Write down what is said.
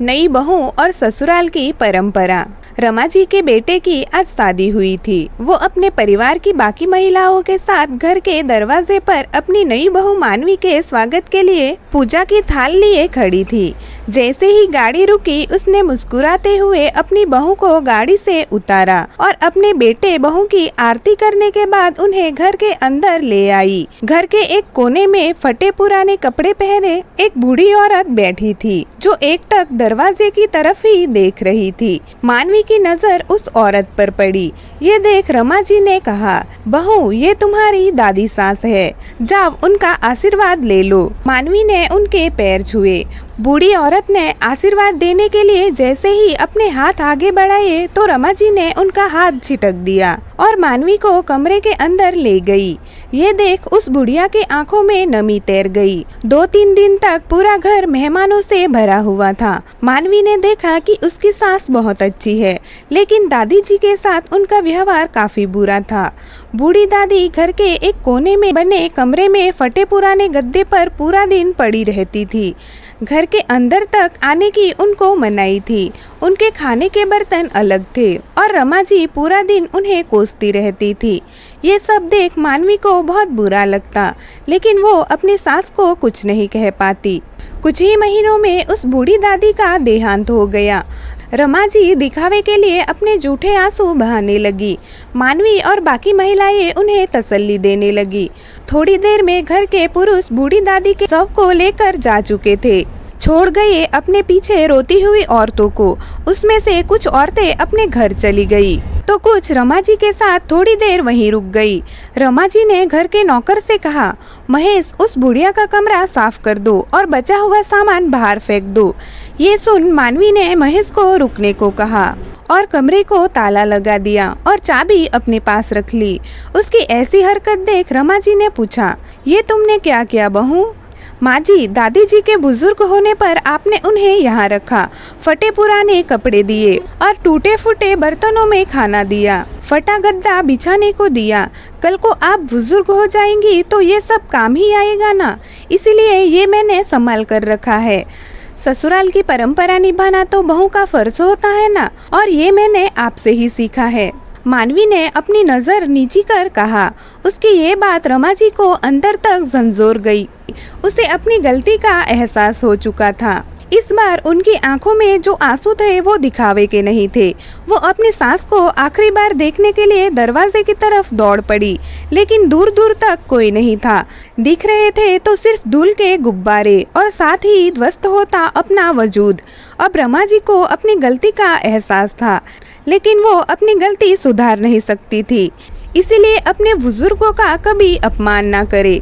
नई बहू और ससुराल की परंपरा। रमा जी के बेटे की आज शादी हुई थी। वो अपने परिवार की बाकी महिलाओं के साथ घर के दरवाजे पर अपनी नई बहू मानवी के स्वागत के लिए पूजा की थाल लिए खड़ी थी। जैसे ही गाड़ी रुकी, उसने मुस्कुराते हुए अपनी बहू को गाड़ी से उतारा और अपने बेटे बहू की आरती करने के बाद उन्हें घर के अंदर ले आई। घर के एक कोने में फटे पुराने कपड़े पहने एक बूढ़ी औरत बैठी थी, जो एकटक दरवाजे की तरफ ही देख रही थी। मानवी की नजर उस औरत पर पड़ी। ये देख रमा जी ने कहा, बहू, ये तुम्हारी दादी सास है, जाओ उनका आशीर्वाद ले लो। मानवी ने उनके पैर छुए। बूढ़ी औरत ने आशीर्वाद देने के लिए जैसे ही अपने हाथ आगे बढ़ाए तो रमा जी ने उनका हाथ झिटक दिया और मानवी को कमरे के अंदर ले गई। ये देख उस बुढ़िया के आंखों में नमी तैर गई। 2-3 दिन तक पूरा घर मेहमानों से भरा हुआ था। मानवी ने देखा कि उसकी सास बहुत अच्छी है, लेकिन दादी जी के साथ उनका व्यवहार काफी बुरा था। बूढ़ी दादी घर के एक कोने में बने कमरे में फटे पुराने गद्दे पर पूरा दिन पड़ी रहती थी। घर के अंदर तक आने की उनको मनाही थी। उनके खाने के बर्तन अलग थे और रमा जी पूरा दिन उन्हें कोसती रहती थी। ये सब देख मानवी को बहुत बुरा लगता, लेकिन वो अपनी सास को कुछ नहीं कह पाती। कुछ ही महीनों में उस बूढ़ी दादी का देहांत हो गया। रमा जी दिखावे के लिए अपने जूठे आंसू बहाने लगी। मानवी और बाकी महिलाएं उन्हें तसल्ली देने लगी। थोड़ी देर में घर के पुरुष बूढ़ी दादी के शव को लेकर जा चुके थे। छोड़ गए अपने पीछे रोती हुई औरतों को। उसमें से कुछ औरतें अपने घर चली गई तो कुछ रमा जी के साथ थोड़ी देर वहीं रुक गई। रमा जी ने घर के नौकर से कहा, महेश, उस बुढ़िया का कमरा साफ कर दो और बचा हुआ सामान बाहर फेंक दो। ये सुन मानवी ने महेश को रुकने को कहा और कमरे को ताला लगा दिया और चाबी अपने पास रख ली। उसकी ऐसी हरकत देख रमा जी ने पूछा, ये तुमने क्या किया बहू? माँ जी, दादी जी के बुजुर्ग होने पर आपने उन्हें यहाँ रखा, फटे पुराने कपड़े दिए और टूटे फूटे बर्तनों में खाना दिया, फटा गद्दा बिछाने को दिया। कल को आप बुजुर्ग हो जाएंगी तो ये सब काम ही आएगा ना, इसीलिए ये मैंने संभाल कर रखा है। ससुराल की परंपरा निभाना तो बहू का फर्ज होता है ना, और ये मैंने आपसे ही सीखा है। मानवी ने अपनी नजर नीची कर कहा। उसकी ये बात रमा जी को अंदर तक झंझोर गई। उसे अपनी गलती का एहसास हो चुका था। इस बार उनकी आंखों में जो आंसू थे वो दिखावे के नहीं थे। वो अपनी सास को आखिरी बार देखने के लिए दरवाजे की तरफ दौड़ पड़ी, लेकिन दूर दूर तक कोई नहीं था। दिख रहे थे तो सिर्फ धूल के गुब्बारे और साथ ही ध्वस्त होता अपना वजूद। अब रमा जी को अपनी गलती का एहसास था, लेकिन वो अपनी गलती सुधार नहीं सकती थी। इसीलिए अपने बुजुर्गों का कभी अपमान ना करे।